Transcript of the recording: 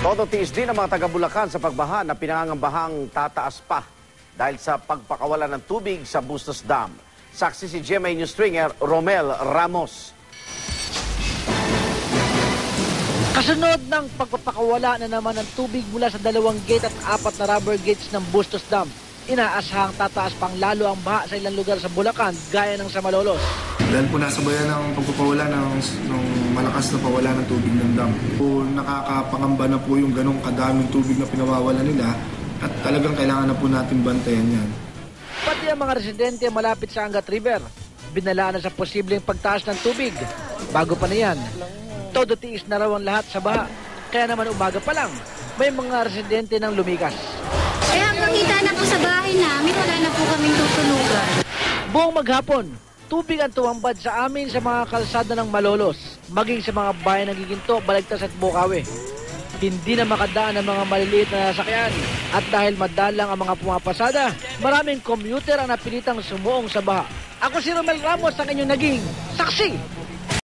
Todo tiis din ang mga taga-Bulacan sa pagbaha na pinangangambahang tataas pa dahil sa pagpakawala ng tubig sa Bustos Dam. Saksi si GMA News Stringer Romel Ramos. Kasunod ng pagpapakawala na naman ng tubig mula sa 2 gate at 4 na rubber gates ng Bustos Dam, inaasahang tataas pang lalo ang baha sa ilang lugar sa Bulacan gaya ng sa Malolos. Dahil po nasabayan ng pagpapawala ng malakas na pawala ng tubig ng dam. Po, nakakapangamba na po yung ganong kadaming tubig na pinawawala nila at talagang kailangan na po natin bantayan yan. Pati ang mga residente malapit sa Angat River, binalaan na sa posibleng pagtaas ng tubig. Bago pa na yan, todo tiis na raw ang lahat sa baha. Kaya naman umaga pa lang, may mga residente nang lumikas. Hanggang kita na po sa bahay namin, wala na po kaming tutulugan. Buong maghapon, tubig ang tuwambad sa amin sa mga kalsada ng Malolos, maging sa mga bayan ng Giginto, Balagtas at Bukawi. Hindi na makadaan ang mga maliliit na sasakyan at dahil madalang ang mga pumapasada, maraming commuter ang napilitang sumuong sa baha. Ako si Romel Ramos, ang inyong naging saksi.